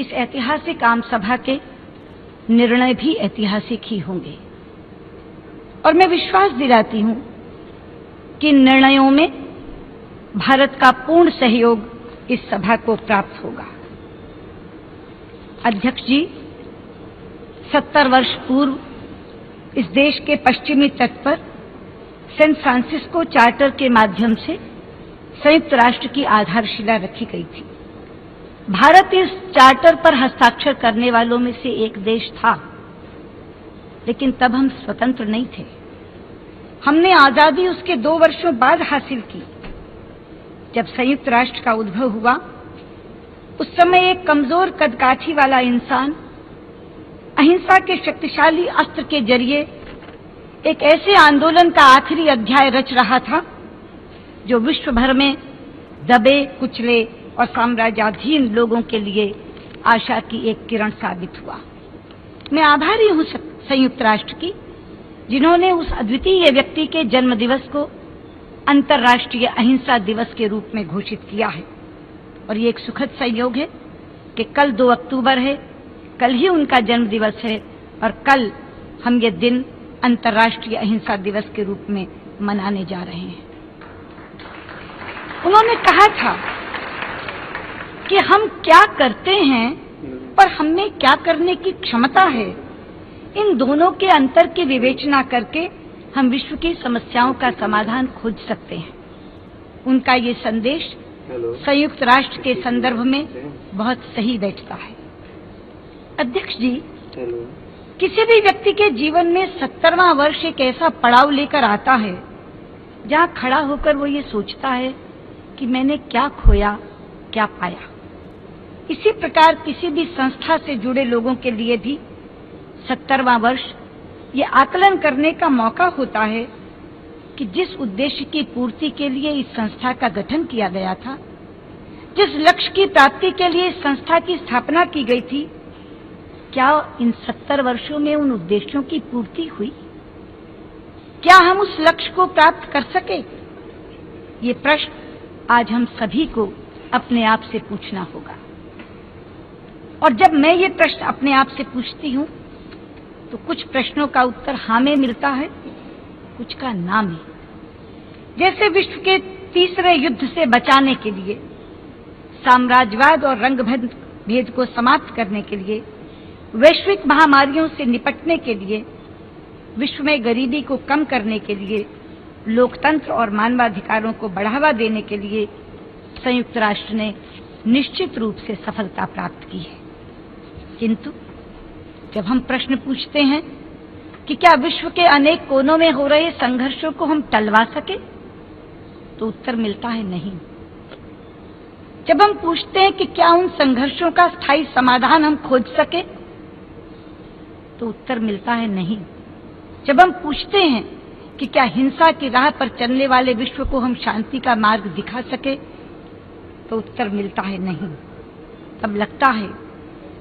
इस ऐतिहासिक आम सभा के निर्णय भी ऐतिहासिक ही होंगे और मैं विश्वास दिलाती हूं कि निर्णयों में भारत का पूर्ण सहयोग इस सभा को प्राप्त होगा। अध्यक्ष जी, 70 वर्ष पूर्व इस देश के पश्चिमी तट पर सैन फ्रांसिस्को चार्टर के माध्यम से संयुक्त राष्ट्र की आधारशिला रखी गई थी। भारत इस चार्टर पर हस्ताक्षर करने वालों में से एक देश था, लेकिन तब हम स्वतंत्र नहीं थे। हमने आजादी उसके 2 वर्षों बाद हासिल की। जब संयुक्त राष्ट्र का उद्भव हुआ, उस समय एक कमजोर कदकाठी वाला इंसान अहिंसा के शक्तिशाली अस्त्र के जरिए एक ऐसे आंदोलन का आखिरी अध्याय रच रहा था जो विश्व भर में दबे कुचले और साम्राज्याधीन लोगों के लिए आशा की एक किरण साबित हुआ। मैं आभारी हूं संयुक्त राष्ट्र की, जिन्होंने उस अद्वितीय व्यक्ति के जन्मदिवस को अंतर्राष्ट्रीय अहिंसा दिवस के रूप में घोषित किया है। और ये एक सुखद संयोग है कि कल 2 अक्टूबर है, कल ही उनका जन्म दिवस है और कल हम ये दिन अंतर्राष्ट्रीय अहिंसा दिवस के रूप में मनाने जा रहे हैं। उन्होंने कहा था कि हम क्या करते हैं पर हमें क्या करने की क्षमता है, इन दोनों के अंतर की विवेचना करके हम विश्व की समस्याओं का समाधान खोज सकते हैं। उनका ये संदेश संयुक्त राष्ट्र के संदर्भ में बहुत सही बैठता है। अध्यक्ष जी, किसी भी व्यक्ति के जीवन में 70वां वर्ष एक ऐसा पड़ाव लेकर आता है जहां खड़ा होकर वो ये सोचता है कि मैंने क्या खोया, क्या पाया। इसी प्रकार किसी भी संस्था से जुड़े लोगों के लिए भी 70वां वर्ष ये आकलन करने का मौका होता है कि जिस उद्देश्य की पूर्ति के लिए इस संस्था का गठन किया गया था, जिस लक्ष्य की प्राप्ति के लिए इस संस्था की स्थापना की गई थी, क्या इन 70 वर्षों में उन उद्देश्यों की पूर्ति हुई? क्या हम उस लक्ष्य को प्राप्त कर सके? ये प्रश्न आज हम सभी को अपने आप से पूछना होगा। और जब मैं ये प्रश्न अपने आप से पूछती हूं तो कुछ प्रश्नों का उत्तर हाँ में मिलता है, कुछ का ना में। जैसे विश्व के तीसरे युद्ध से बचाने के लिए, साम्राज्यवाद और रंग भेद को समाप्त करने के लिए, वैश्विक महामारियों से निपटने के लिए, विश्व में गरीबी को कम करने के लिए, लोकतंत्र और मानवाधिकारों को बढ़ावा देने के लिए संयुक्त राष्ट्र ने निश्चित रूप से सफलता प्राप्त की है। किंतु जब हम प्रश्न पूछते हैं कि क्या विश्व के अनेक कोनों में हो रहे संघर्षों को हम टलवा सके, तो उत्तर मिलता है नहीं। जब हम पूछते हैं कि क्या उन संघर्षों का स्थायी समाधान हम खोज सके, तो उत्तर मिलता है नहीं। जब हम पूछते हैं कि क्या हिंसा की राह पर चलने वाले विश्व को हम शांति का मार्ग दिखा सके, तो उत्तर मिलता है नहीं। तब लगता है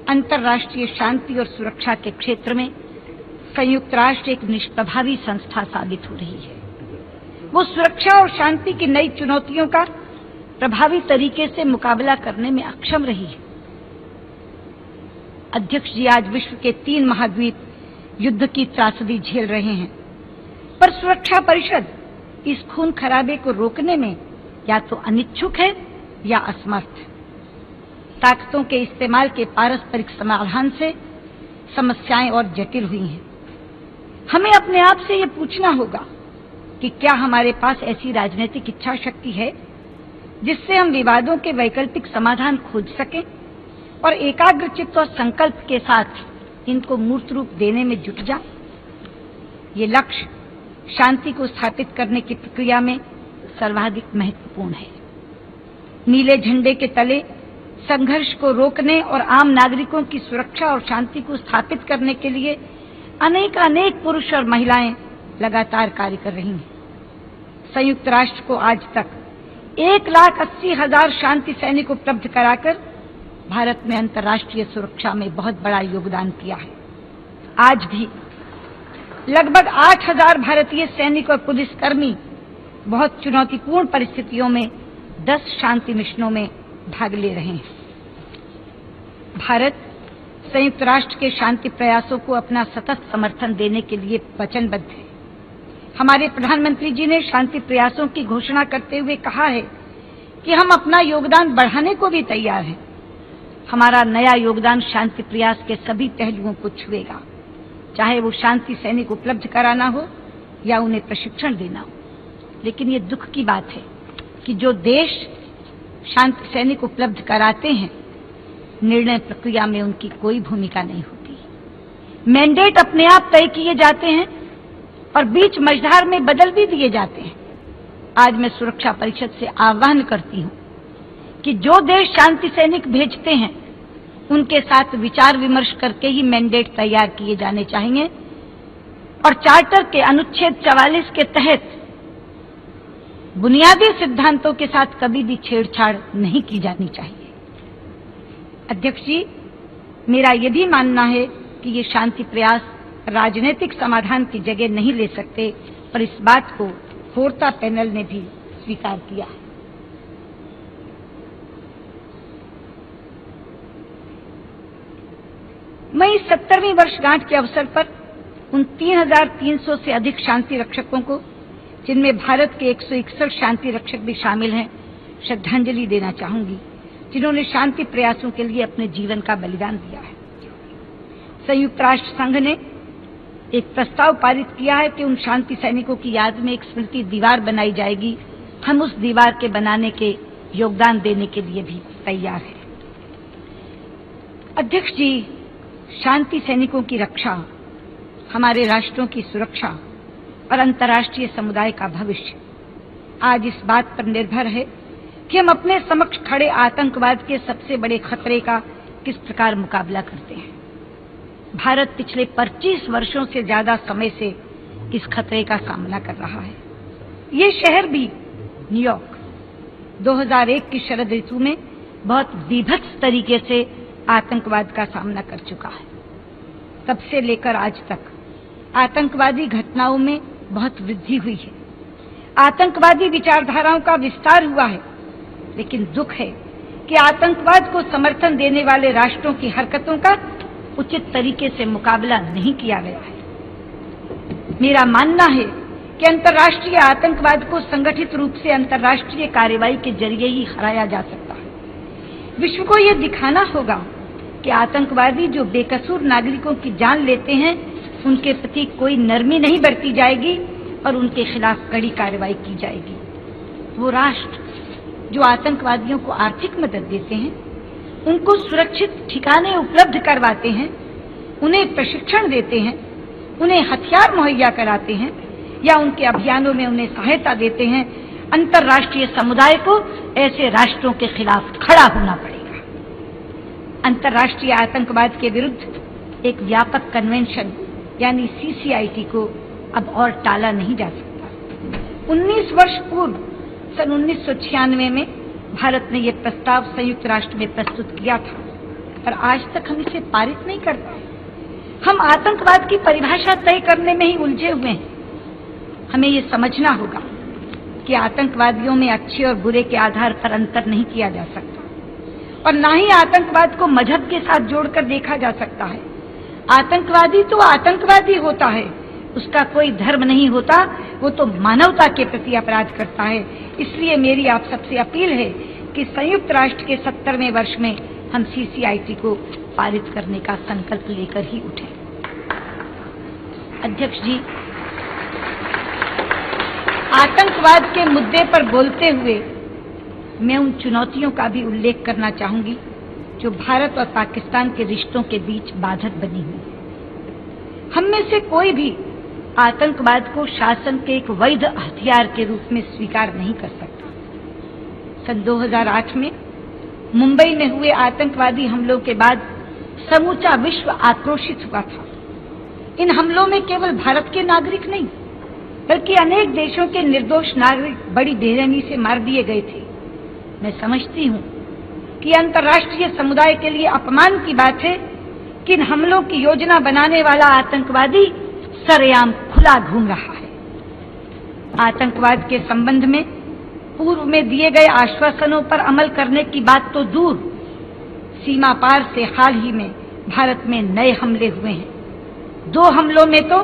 अंतर्राष्ट्रीय शांति और सुरक्षा के क्षेत्र में संयुक्त राष्ट्र एक निष्प्रभावी संस्था साबित हो रही है। वो सुरक्षा और शांति की नई चुनौतियों का प्रभावी तरीके से मुकाबला करने में अक्षम रही है। अध्यक्ष जी, आज विश्व के 3 महाद्वीप युद्ध की त्रासदी झेल रहे हैं, पर सुरक्षा परिषद इस खून खराबे को रोकने में या तो अनिच्छुक है या असमर्थ। ताकतों के इस्तेमाल के पारस्परिक समाधान से समस्याएं और जटिल हुई हैं। हमें अपने आप से ये पूछना होगा कि क्या हमारे पास ऐसी राजनीतिक इच्छा शक्ति है जिससे हम विवादों के वैकल्पिक समाधान खोज सकें और एकाग्रचित्त और संकल्प के साथ इनको मूर्त रूप देने में जुट जाएं। ये लक्ष्य शांति को स्थापित करने की प्रक्रिया में सर्वाधिक महत्वपूर्ण है। नीले झंडे के तले संघर्ष को रोकने और आम नागरिकों की सुरक्षा और शांति को स्थापित करने के लिए अनेक पुरुष और महिलाएं लगातार कार्य कर रही हैं। संयुक्त राष्ट्र को आज तक 1,80,000 शांति सैनिक उपलब्ध कराकर भारत में अंतर्राष्ट्रीय सुरक्षा में बहुत बड़ा योगदान किया है। आज भी लगभग 8,000 भारतीय सैनिक और पुलिसकर्मी बहुत चुनौतीपूर्ण परिस्थितियों में 10 शांति मिशनों में भाग ले रहे हैं। भारत संयुक्त राष्ट्र के शांति प्रयासों को अपना सतत समर्थन देने के लिए वचनबद्ध है। हमारे प्रधानमंत्री जी ने शांति प्रयासों की घोषणा करते हुए कहा है कि हम अपना योगदान बढ़ाने को भी तैयार हैं। हमारा नया योगदान शांति प्रयास के सभी पहलुओं को छुएगा, चाहे वो शांति सैनिक उपलब्ध कराना हो या उन्हें प्रशिक्षण देना हो। लेकिन ये दुख की बात है कि जो देश शांति सैनिक उपलब्ध कराते हैं, निर्णय प्रक्रिया में उनकी कोई भूमिका नहीं होती। मैंडेट अपने आप तय किए जाते हैं और बीच मझधार में बदल भी दिए जाते हैं। आज मैं सुरक्षा परिषद से आह्वान करती हूं कि जो देश शांति सैनिक भेजते हैं उनके साथ विचार विमर्श करके ही मैंडेट तैयार किए जाने चाहिए और चार्टर के अनुच्छेद 44 के तहत बुनियादी सिद्धांतों के साथ कभी भी छेड़छाड़ नहीं की जानी चाहिए। अध्यक्ष जी, मेरा यह भी मानना है कि ये शांति प्रयास राजनीतिक समाधान की जगह नहीं ले सकते, पर इस बात को खोरता पैनल ने भी स्वीकार किया है। मैं इस 70वीं वर्षगांठ के अवसर पर उन 3,300 से अधिक शांति रक्षकों को, जिनमें भारत के 161 शांति रक्षक भी शामिल हैं, श्रद्धांजलि देना चाहूंगी, जिन्होंने शांति प्रयासों के लिए अपने जीवन का बलिदान दिया है। संयुक्त राष्ट्र संघ ने एक प्रस्ताव पारित किया है कि उन शांति सैनिकों की याद में एक स्मृति दीवार बनाई जाएगी। हम उस दीवार के बनाने के योगदान देने के लिए भी तैयार हैं। अध्यक्ष जी, शांति सैनिकों की रक्षा हमारे राष्ट्रों की सुरक्षा और अंतर्राष्ट्रीय समुदाय का भविष्य आज इस बात पर निर्भर है कि हम अपने समक्ष खड़े आतंकवाद के सबसे बड़े खतरे का किस प्रकार मुकाबला करते हैं। भारत पिछले 25 वर्षों से ज्यादा समय से इस खतरे का सामना कर रहा है। ये शहर भी, न्यूयॉर्क, 2001 की शरद ऋतु में बहुत विभत्स तरीके से आतंकवाद का सामना कर चुका है। तब से लेकर आज तक आतंकवादी घटनाओं में बहुत वृद्धि हुई है। आतंकवादी विचारधाराओं का विस्तार हुआ है, लेकिन दुख है कि आतंकवाद को समर्थन देने वाले राष्ट्रों की हरकतों का उचित तरीके से मुकाबला नहीं किया गया है। मेरा मानना है कि अंतर्राष्ट्रीय आतंकवाद को संगठित रूप से अंतर्राष्ट्रीय कार्रवाई के जरिए ही हराया जा सकता है। विश्व को यह दिखाना होगा कि आतंकवादी जो बेकसूर नागरिकों की जान लेते हैं, उनके प्रति कोई नरमी नहीं बरती जाएगी और उनके खिलाफ कड़ी कार्रवाई की जाएगी। वो राष्ट्र जो आतंकवादियों को आर्थिक मदद देते हैं, उनको सुरक्षित ठिकाने उपलब्ध करवाते हैं, उन्हें प्रशिक्षण देते हैं, उन्हें हथियार मुहैया कराते हैं या उनके अभियानों में उन्हें सहायता देते हैं, अंतर्राष्ट्रीय समुदाय को ऐसे राष्ट्रों के खिलाफ खड़ा होना पड़ेगा। अंतर्राष्ट्रीय आतंकवाद के विरुद्ध एक व्यापक कन्वेंशन यानी CCIT को अब और टाला नहीं जा सकता। 19 वर्ष पूर्व सन 1996 में भारत ने यह प्रस्ताव संयुक्त राष्ट्र में प्रस्तुत किया था, पर आज तक हम इसे पारित नहीं कर पाए। हम आतंकवाद की परिभाषा तय करने में ही उलझे हुए हैं। हमें ये समझना होगा कि आतंकवादियों में अच्छे और बुरे के आधार पर अंतर नहीं किया जा सकता और न ही आतंकवाद को मजहब के साथ जोड़कर देखा जा सकता है। आतंकवादी तो आतंकवादी होता है, उसका कोई धर्म नहीं होता, वो तो मानवता के प्रति अपराध करता है। इसलिए मेरी आप सबसे अपील है कि संयुक्त राष्ट्र के 70वें वर्ष में हम CCIT को पारित करने का संकल्प लेकर ही उठें। अध्यक्ष जी, आतंकवाद के मुद्दे पर बोलते हुए मैं उन चुनौतियों का भी उल्लेख करना चाहूंगी जो भारत और पाकिस्तान के रिश्तों के बीच बाधक बनी हुई। हम में से कोई भी आतंकवाद को शासन के एक वैध हथियार के रूप में स्वीकार नहीं कर सकता। सन 2008 में मुंबई में हुए आतंकवादी हमलों के बाद समूचा विश्व आक्रोशित हुआ था। इन हमलों में केवल भारत के नागरिक नहीं, बल्कि अनेक देशों के निर्दोष नागरिक बड़ी बेरहमी से मार दिए गए थे। मैं समझती हूं कि अंतर्राष्ट्रीय समुदाय के लिए अपमान की बात है कि इन हमलों की योजना बनाने वाला आतंकवादी सरेआम खुला घूम रहा है। आतंकवाद के संबंध में पूर्व में दिए गए आश्वासनों पर अमल करने की बात तो दूर, सीमा पार से हाल ही में भारत में नए हमले हुए हैं। 2 हमलों में तो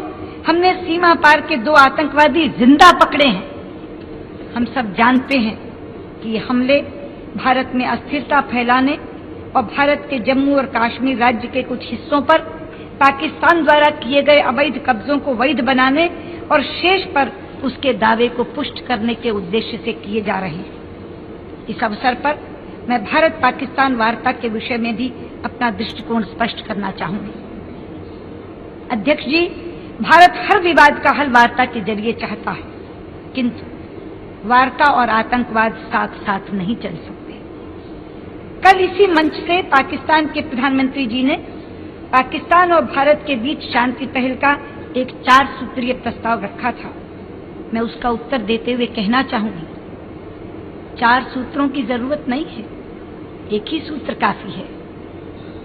हमने सीमा पार के 2 आतंकवादी जिंदा पकड़े हैं। हम सब जानते हैं कि ये हमले भारत में अस्थिरता फैलाने और भारत के जम्मू और कश्मीर राज्य के कुछ हिस्सों पर पाकिस्तान द्वारा किए गए अवैध कब्जों को वैध बनाने और शेष पर उसके दावे को पुष्ट करने के उद्देश्य से किए जा रहे हैं। इस अवसर पर मैं भारत पाकिस्तान वार्ता के विषय में भी अपना दृष्टिकोण स्पष्ट करना चाहूंगी। अध्यक्ष जी, भारत हर विवाद का हल वार्ता के जरिए चाहता है, किंतु वार्ता और आतंकवाद साथ साथ नहीं चल सकते। कल इसी मंच से पाकिस्तान के प्रधानमंत्री जी ने पाकिस्तान और भारत के बीच शांति पहल का एक 4 सूत्रीय प्रस्ताव रखा था। मैं उसका उत्तर देते हुए कहना चाहूंगी, 4 सूत्रों की जरूरत नहीं है, एक ही सूत्र काफी है।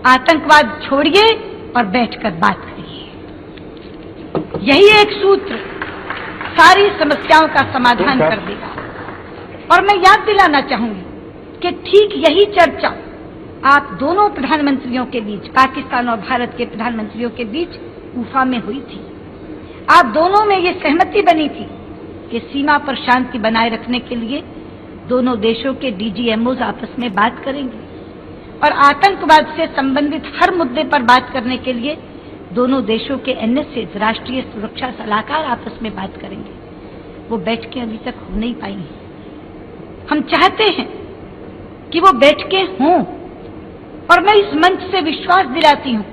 आतंकवाद छोड़िए और बैठकर बात करिए। यही एक सूत्र सारी समस्याओं का समाधान कर देगा। और मैं याद दिलाना चाहूंगी कि ठीक यही चर्चा आप दोनों प्रधानमंत्रियों के बीच, पाकिस्तान और भारत के प्रधानमंत्रियों के बीच उफा में हुई थी। आप दोनों में ये सहमति बनी थी कि सीमा पर शांति बनाए रखने के लिए दोनों देशों के डीजीएमओज आपस में बात करेंगे और आतंकवाद से संबंधित हर मुद्दे पर बात करने के लिए दोनों देशों के एनएसए, राष्ट्रीय सुरक्षा सलाहकार, आपस में बात करेंगे। वो बैठकें अभी तक हो नहीं पाई हैं। हम चाहते हैं कि वो बैठकें हों और मैं इस मंच से विश्वास दिलाती हूं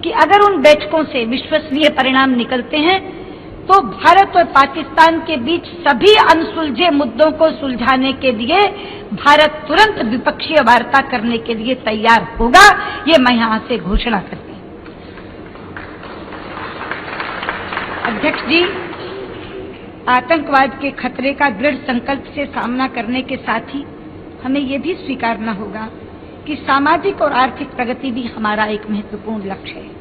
कि अगर उन बैठकों से विश्वसनीय परिणाम निकलते हैं तो भारत और पाकिस्तान के बीच सभी अनसुलझे मुद्दों को सुलझाने के लिए भारत तुरंत द्विपक्षीय वार्ता करने के लिए तैयार होगा। ये मैं यहां से घोषणा करती हूं। अध्यक्ष जी, आतंकवाद के खतरे का दृढ़ संकल्प से सामना करने के साथ ही हमें यह भी स्वीकारना होगा कि सामाजिक और आर्थिक प्रगति भी हमारा एक महत्वपूर्ण लक्ष्य है।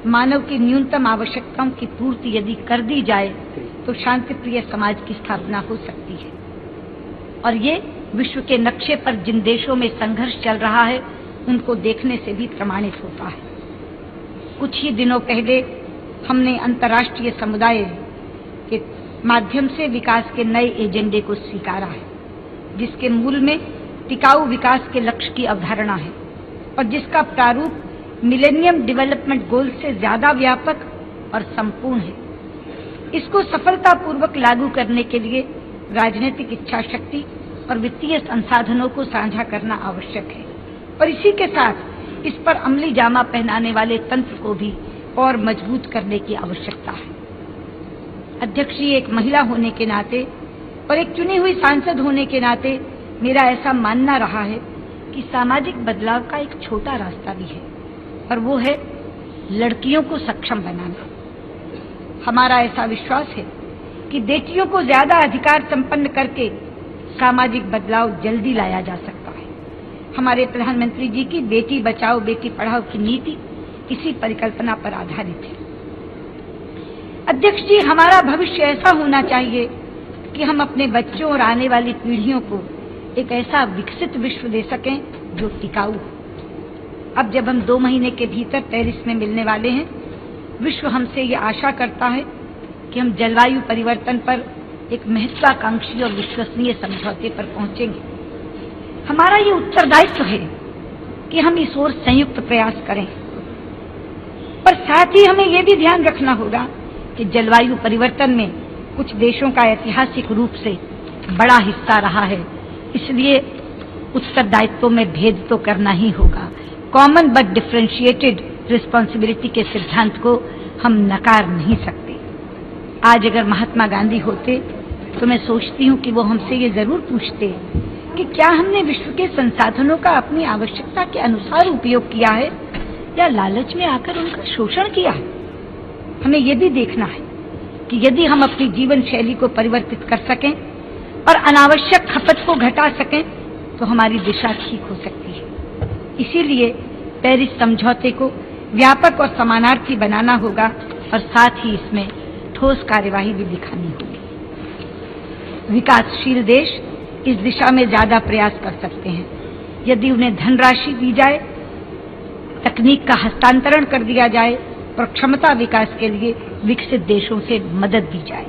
मानव की न्यूनतम आवश्यकताओं की पूर्ति यदि कर दी जाए तो शांतिप्रिय समाज की स्थापना हो सकती है। और ये विश्व के नक्शे पर जिन देशों में संघर्ष चल रहा है उनको देखने से भी प्रमाणित होता है। कुछ ही दिनों पहले हमने अंतर्राष्ट्रीय समुदाय के माध्यम से विकास के नए एजेंडे को स्वीकारा है, जिसके मूल में टिकाऊ विकास के लक्ष्य की अवधारणा है और जिसका प्रारूप मिलेनियम डेवलपमेंट गोल से ज्यादा व्यापक और संपूर्ण है। इसको सफलतापूर्वक लागू करने के लिए राजनीतिक इच्छा शक्ति और वित्तीय संसाधनों को साझा करना आवश्यक है और इसी के साथ इस पर अमली जामा पहनाने वाले तंत्र को भी और मजबूत करने की आवश्यकता है। अध्यक्ष जी, एक महिला होने के नाते और एक चुनी हुई सांसद होने के नाते मेरा ऐसा मानना रहा है कि सामाजिक बदलाव का एक छोटा रास्ता भी है और वो है लड़कियों को सक्षम बनाना। हमारा ऐसा विश्वास है कि बेटियों को ज्यादा अधिकार संपन्न करके सामाजिक बदलाव जल्दी लाया जा सकता है। हमारे प्रधानमंत्री जी की बेटी बचाओ बेटी पढ़ाओ की नीति इसी परिकल्पना पर आधारित है। अध्यक्ष जी, हमारा भविष्य ऐसा होना चाहिए कि हम अपने बच्चों और आने वाली पीढ़ियों को एक ऐसा विकसित विश्व दे सकें जो टिकाऊ हो। अब जब हम 2 महीने के भीतर पेरिस में मिलने वाले हैं, विश्व हमसे ये आशा करता है कि हम जलवायु परिवर्तन पर एक महत्वाकांक्षी और विश्वसनीय समझौते पर पहुंचेंगे। हमारा ये उत्तरदायित्व है कि हम इस ओर संयुक्त प्रयास करें, पर साथ ही हमें ये भी ध्यान रखना होगा कि जलवायु परिवर्तन में कुछ देशों का ऐतिहासिक रूप से बड़ा हिस्सा रहा है, इसलिए उत्तरदायित्व में भेद तो करना ही होगा। कॉमन बट डिफरेंशिएटेड रिस्पॉन्सिबिलिटी के सिद्धांत को हम नकार नहीं सकते। आज अगर महात्मा गांधी होते तो मैं सोचती हूँ कि वो हमसे ये जरूर पूछते कि क्या हमने विश्व के संसाधनों का अपनी आवश्यकता के अनुसार उपयोग किया है या लालच में आकर उनका शोषण किया है। हमें ये भी देखना है कि यदि हम अपनी जीवन शैली को परिवर्तित कर सकें और अनावश्यक खपत को घटा सकें तो हमारी दिशा ठीक हो सकती है। इसीलिए पेरिस समझौते को व्यापक और समानार्थी बनाना होगा और साथ ही इसमें ठोस कार्यवाही भी दिखानी होगी। विकासशील देश इस दिशा में ज्यादा प्रयास कर सकते हैं। यदि उन्हें धनराशि दी जाए तकनीक का हस्तांतरण कर दिया जाए और क्षमता विकास के लिए विकसित देशों से मदद दी जाए।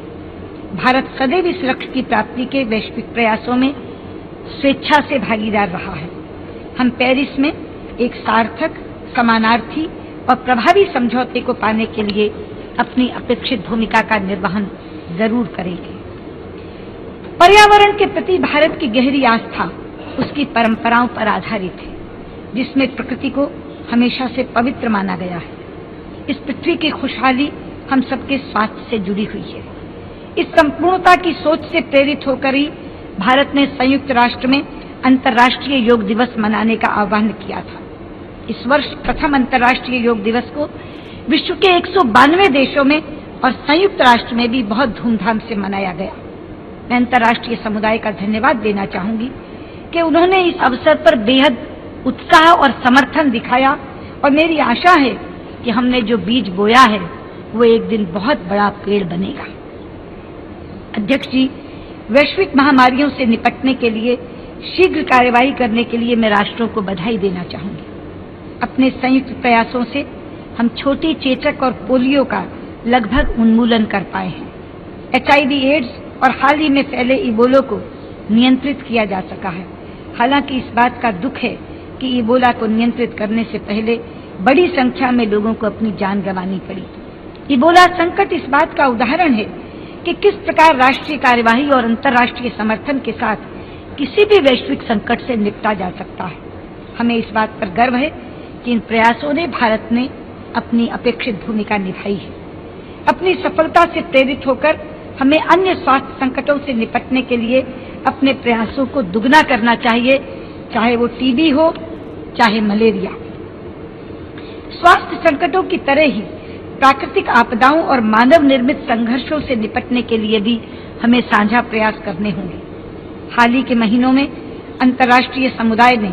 भारत सदैव इस लक्ष्य की प्राप्ति के वैश्विक प्रयासों में स्वेच्छा से भागीदार रहा है। हम पेरिस में एक सार्थक, समानार्थी और प्रभावी समझौते को पाने के लिए अपनी अपेक्षित भूमिका का निर्वहन जरूर करेंगे। पर्यावरण के प्रति भारत की गहरी आस्था उसकी परंपराओं पर आधारित है, जिसमें प्रकृति को हमेशा से पवित्र माना गया है। इस पृथ्वी की खुशहाली हम सबके स्वास्थ्य से जुड़ी हुई है। इस संपूर्णता की सोच से प्रेरित होकर ही भारत ने संयुक्त राष्ट्र में अंतर्राष्ट्रीय योग दिवस मनाने का आह्वान किया था। इस वर्ष प्रथम अंतर्राष्ट्रीय योग दिवस को विश्व के 192 देशों में और संयुक्त राष्ट्र में भी बहुत धूमधाम से मनाया गया। मैं अंतर्राष्ट्रीय समुदाय का धन्यवाद देना चाहूंगी कि उन्होंने इस अवसर पर बेहद उत्साह और समर्थन दिखाया और मेरी आशा है कि हमने जो बीज बोया है वो एक दिन बहुत बड़ा पेड़ बनेगा। अध्यक्ष जी, वैश्विक महामारियों से निपटने के लिए शीघ्र कार्यवाही करने के लिए मैं राष्ट्रों को बधाई देना चाहूंगी। अपने संयुक्त प्रयासों से हम छोटी चेचक और पोलियो का लगभग उन्मूलन कर पाए हैं। HIV, एड्स और हाल ही में फैले इबोला को नियंत्रित किया जा सका है। हालांकि इस बात का दुख है कि इबोला को नियंत्रित करने से पहले बड़ी संख्या में लोगों को अपनी जान गंवानी पड़ी। इबोला संकट इस बात का उदाहरण है कि किस प्रकार राष्ट्रीय कार्यवाही और अंतर्राष्ट्रीय समर्थन के साथ किसी भी वैश्विक संकट से निपटा जा सकता है। हमें इस बात पर गर्व है कि इन प्रयासों ने भारत ने अपनी अपेक्षित भूमिका निभाई है। अपनी सफलता से प्रेरित होकर हमें अन्य स्वास्थ्य संकटों से निपटने के लिए अपने प्रयासों को दुगना करना चाहिए, चाहे वो टीबी हो, चाहे मलेरिया। स्वास्थ्य संकटों की तरह ही प्राकृतिक आपदाओं और मानव निर्मित संघर्षों से निपटने के लिए भी हमें साझा प्रयास करने होंगे। हाल ही के महीनों में अंतर्राष्ट्रीय समुदाय ने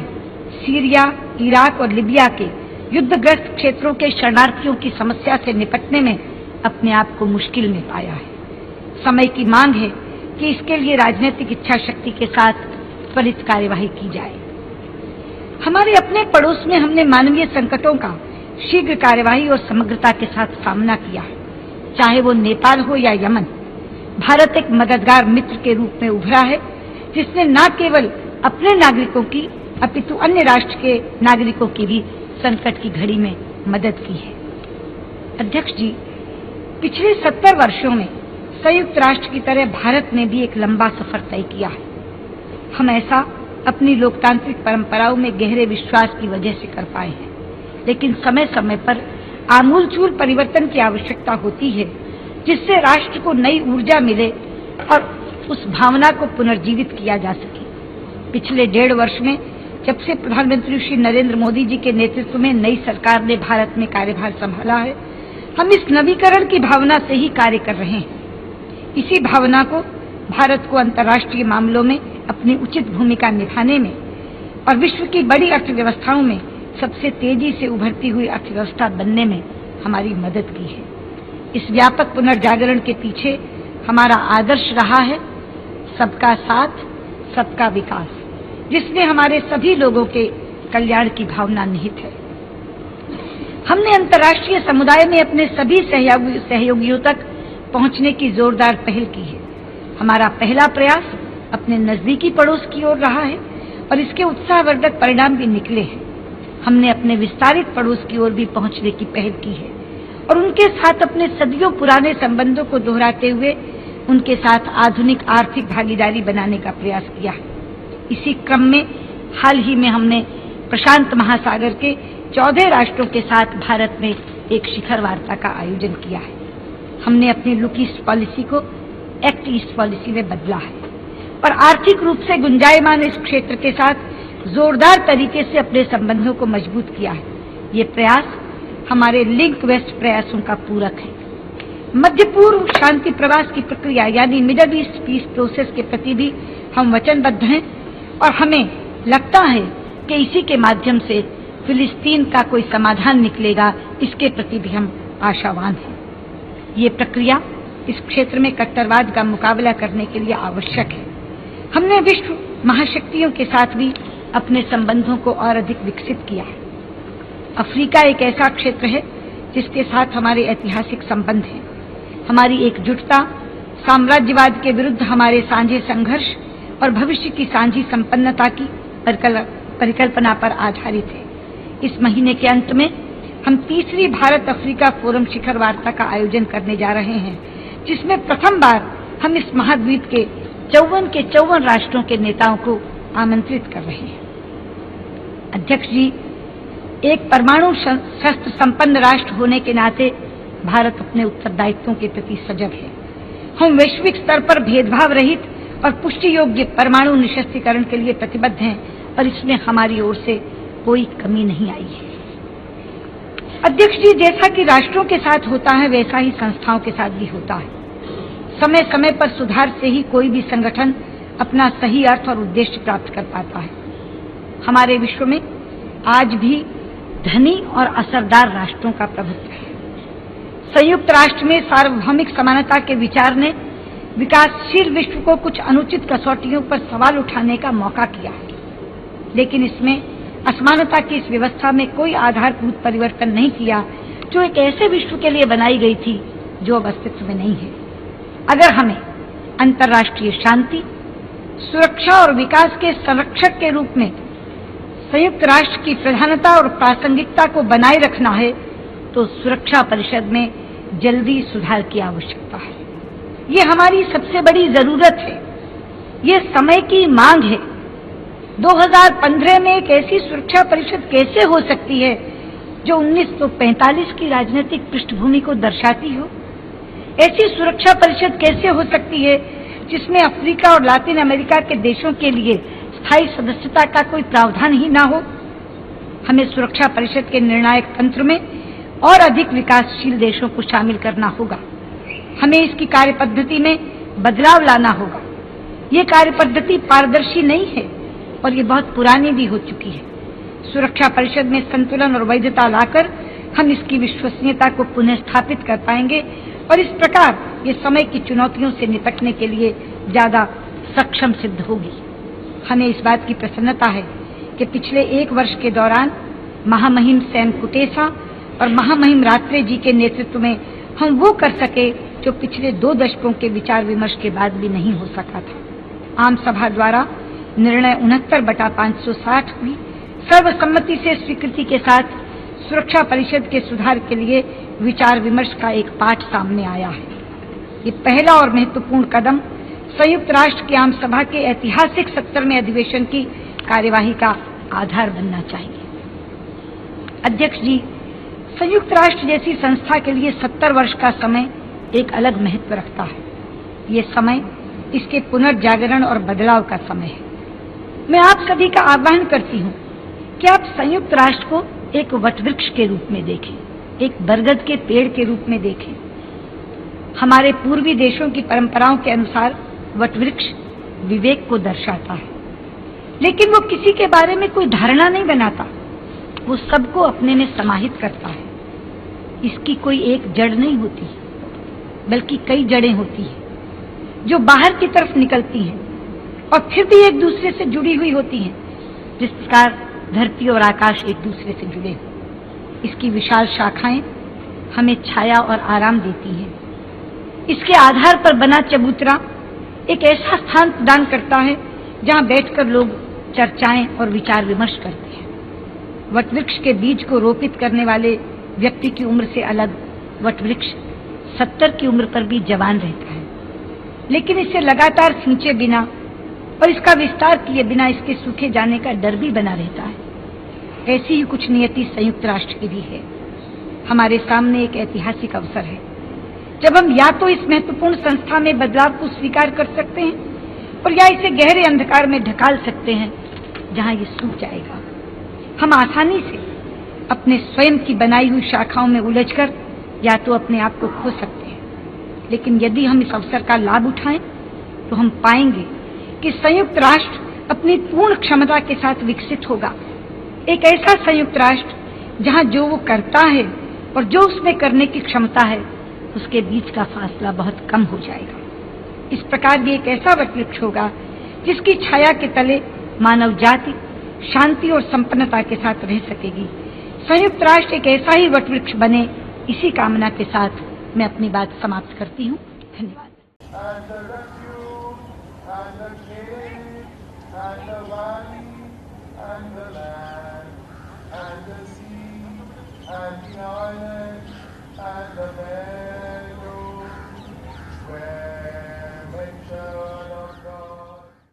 सीरिया, इराक और लिबिया के युद्धग्रस्त क्षेत्रों के शरणार्थियों की समस्या से निपटने में अपने आप को मुश्किल में पाया है। समय की मांग है कि इसके लिए राजनीतिक इच्छा शक्ति के साथ त्वरित कार्यवाही की जाए। हमारे अपने पड़ोस में हमने मानवीय संकटों का शीघ्र कार्यवाही और समग्रता के साथ सामना किया है, चाहे वो नेपाल हो या यमन। भारत एक मददगार मित्र के रूप में उभरा है, जिसने न केवल अपने नागरिकों की अपितु अन्य राष्ट्र के नागरिकों की भी संकट की घड़ी में मदद की है। अध्यक्ष जी, पिछले 70 वर्षों में संयुक्त राष्ट्र की तरह भारत ने भी एक लंबा सफर तय किया है। हम ऐसा अपनी लोकतांत्रिक परंपराओं में गहरे विश्वास की वजह से कर पाए हैं, लेकिन समय समय पर आमूलचूल परिवर्तन की आवश्यकता होती है, जिससे राष्ट्र को नई ऊर्जा मिले और उस भावना को पुनर्जीवित किया जा सके। पिछले 1.5 वर्ष में जब से प्रधानमंत्री श्री नरेंद्र मोदी जी के नेतृत्व में नई सरकार ने भारत में कार्यभार संभाला है, हम इस नवीकरण की भावना से ही कार्य कर रहे हैं। इसी भावना को भारत को अंतर्राष्ट्रीय मामलों में अपनी उचित भूमिका निभाने में और विश्व की बड़ी अर्थव्यवस्थाओं में सबसे तेजी से उभरती हुई अर्थव्यवस्था बनने में हमारी मदद की है। इस व्यापक पुनर्जागरण के पीछे हमारा आदर्श रहा है सबका साथ, सबका विकास, जिसमें हमारे सभी लोगों के कल्याण की भावना निहित है। हमने अंतर्राष्ट्रीय समुदाय में अपने सभी सहयोगियों तक पहुंचने की जोरदार पहल की है। हमारा पहला प्रयास अपने नजदीकी पड़ोस की ओर रहा है और इसके उत्साहवर्धक परिणाम भी निकले हैं। हमने अपने विस्तारित पड़ोस की ओर भी पहुंचने की पहल की है और उनके साथ अपने सदियों पुराने संबंधों को दोहराते हुए उनके साथ आधुनिक आर्थिक भागीदारी बनाने का प्रयास किया है। इसी क्रम में हाल ही में हमने प्रशांत महासागर के 14 राष्ट्रों के साथ भारत में एक शिखर वार्ता का आयोजन किया है। हमने अपनी लुक ईस्ट पॉलिसी को एक्ट ईस्ट पॉलिसी में बदला है और आर्थिक रूप से गुंजायमान इस क्षेत्र के साथ जोरदार तरीके से अपने संबंधों को मजबूत किया है। ये प्रयास हमारे लिंक वेस्ट प्रयासों का पूरक है। मध्य पूर्व शांति प्रवास की प्रक्रिया यानी मिडल ईस्ट पीस प्रोसेस के प्रति भी हम वचनबद्ध हैं और हमें लगता है कि इसी के माध्यम से फिलिस्तीन का कोई समाधान निकलेगा, इसके प्रति भी हम आशावान हैं। ये प्रक्रिया इस क्षेत्र में कट्टरवाद का मुकाबला करने के लिए आवश्यक है। हमने विश्व महाशक्तियों के साथ भी अपने संबंधों को और अधिक विकसित किया है। अफ्रीका एक ऐसा क्षेत्र है जिसके साथ हमारे ऐतिहासिक संबंध हैं। हमारी एकजुटता साम्राज्यवाद के विरुद्ध हमारे साझे संघर्ष और भविष्य की साझी संपन्नता की परिकल्पना पर आधारित है। इस महीने के अंत में हम तीसरी भारत अफ्रीका फोरम शिखर वार्ता का आयोजन करने जा रहे हैं, जिसमें प्रथम बार हम इस महाद्वीप के 54 राष्ट्रों के नेताओं को आमंत्रित कर रहे हैं। अध्यक्ष जी, एक परमाणु शस्त्र संपन्न राष्ट्र होने के नाते भारत अपने उत्तरदायित्वों के प्रति सजग है। हम वैश्विक स्तर पर भेदभाव रहित और पुष्टि योग्य परमाणु निशस्त्रीकरण के लिए प्रतिबद्ध हैं और इसमें हमारी ओर से कोई कमी नहीं आई है। अध्यक्ष जी, जैसा कि राष्ट्रों के साथ होता है वैसा ही संस्थाओं के साथ भी होता है। समय समय पर सुधार से ही कोई भी संगठन अपना सही अर्थ और उद्देश्य प्राप्त कर पाता है। हमारे विश्व में आज भी धनी और असरदार राष्ट्रों का प्रभुत्व है। संयुक्त राष्ट्र में सार्वभौमिक समानता के विचार ने विकासशील विश्व को कुछ अनुचित कसौटियों पर सवाल उठाने का मौका किया है, लेकिन इसमें असमानता की इस व्यवस्था में कोई आधारभूत परिवर्तन नहीं किया जो एक ऐसे विश्व के लिए बनाई गई थी जो अब अस्तित्व में नहीं है। अगर हमें अंतर्राष्ट्रीय शांति, सुरक्षा और विकास के संरक्षक के रूप में संयुक्त राष्ट्र की प्रधानता और प्रासंगिकता को बनाए रखना है तो सुरक्षा परिषद में जल्दी सुधार की आवश्यकता है। ये हमारी सबसे बड़ी जरूरत है, ये समय की मांग है। 2015 में एक ऐसी सुरक्षा परिषद कैसे हो सकती है जो 1945 की राजनीतिक पृष्ठभूमि को दर्शाती हो? ऐसी सुरक्षा परिषद कैसे हो सकती है जिसमें अफ्रीका और लातिन अमेरिका के देशों के लिए स्थायी सदस्यता का कोई प्रावधान ही न हो? हमें सुरक्षा परिषद के निर्णायक तंत्र में और अधिक विकासशील देशों को शामिल करना होगा। हमें इसकी कार्यपद्धति में बदलाव लाना होगा। ये कार्यपद्धति पारदर्शी नहीं है और ये बहुत पुरानी भी हो चुकी है। सुरक्षा परिषद में संतुलन और वैधता लाकर हम इसकी विश्वसनीयता को पुनः स्थापित कर पाएंगे और इस प्रकार ये समय की चुनौतियों से निपटने के लिए ज्यादा सक्षम सिद्ध होगी। हमें इस बात की प्रसन्नता है कि पिछले 1 वर्ष के दौरान महामहिम सैम कुटेसा और महामहिम रात्रे जी के नेतृत्व में हम वो कर सके जो पिछले 2 दशकों के विचार विमर्श के बाद भी नहीं हो सका था। आम सभा द्वारा निर्णय 69/560 की सर्वसम्मति से स्वीकृति के साथ सुरक्षा परिषद के सुधार के लिए विचार विमर्श का एक पाठ सामने आया है। ये पहला और महत्वपूर्ण कदम संयुक्त राष्ट्र की आम सभा के ऐतिहासिक 70वें अधिवेशन की कार्यवाही का आधार बनना चाहिए। अध्यक्ष जी, संयुक्त राष्ट्र जैसी संस्था के लिए 70 वर्ष का समय एक अलग महत्व रखता है। ये समय इसके पुनर्जागरण और बदलाव का समय है। मैं आप सभी का आह्वान करती हूँ कि आप संयुक्त राष्ट्र को एक वटवृक्ष के रूप में देखें, एक बरगद के पेड़ के रूप में देखें। हमारे पूर्वी देशों की परंपराओं के अनुसार वटवृक्ष विवेक को दर्शाता है, लेकिन वो किसी के बारे में कोई धारणा नहीं बनाता, वो सबको अपने में समाहित करता है। इसकी कोई एक जड़ नहीं होती, बल्कि कई जड़ें होती हैं जो बाहर की तरफ निकलती हैं और फिर भी एक दूसरे से जुड़ी हुई होती हैं, जिस प्रकार धरती और आकाश एक दूसरे से जुड़े हैं। इसकी विशाल शाखाएं हमें छाया और आराम देती हैं। इसके आधार पर बना चबूतरा एक ऐसा स्थान प्रदान करता है जहां बैठकर लोग चर्चाएं और विचार विमर्श करते हैं। वटवृक्ष के बीज को रोपित करने वाले व्यक्ति की उम्र से अलग वटवृक्ष 70 की उम्र पर भी जवान रहता है, लेकिन इसे लगातार सींचे बिना और इसका विस्तार किए बिना इसके सूखे जाने का डर भी बना रहता है। ऐसी ही कुछ नियति संयुक्त राष्ट्र की भी है। हमारे सामने एक ऐतिहासिक अवसर है जब हम या तो इस महत्वपूर्ण संस्था में बदलाव को स्वीकार कर सकते हैं और या इसे गहरे अंधकार में ढकाल सकते हैं जहां ये सूख जाएगा। हम आसानी से अपने स्वयं की बनाई हुई शाखाओं में उलझकर या तो अपने आप को खो सकते हैं, लेकिन यदि हम इस अवसर का लाभ उठाएं तो हम पाएंगे कि संयुक्त राष्ट्र अपनी पूर्ण क्षमता के साथ विकसित होगा। एक ऐसा संयुक्त राष्ट्र जहां जो वो करता है और जो उसमें करने की क्षमता है उसके बीच का फासला बहुत कम हो जाएगा। इस प्रकार ये एक ऐसा वटवृक्ष होगा जिसकी छाया के तले मानव जाति शांति और संपन्नता के साथ रह सकेगी। संयुक्त राष्ट्र एक ऐसा ही वटवृक्ष बने, इसी कामना के साथ मैं अपनी बात समाप्त करती हूँ। धन्यवाद। And the refuge, and the cave, and the valley, and the land, and the sea, and the island.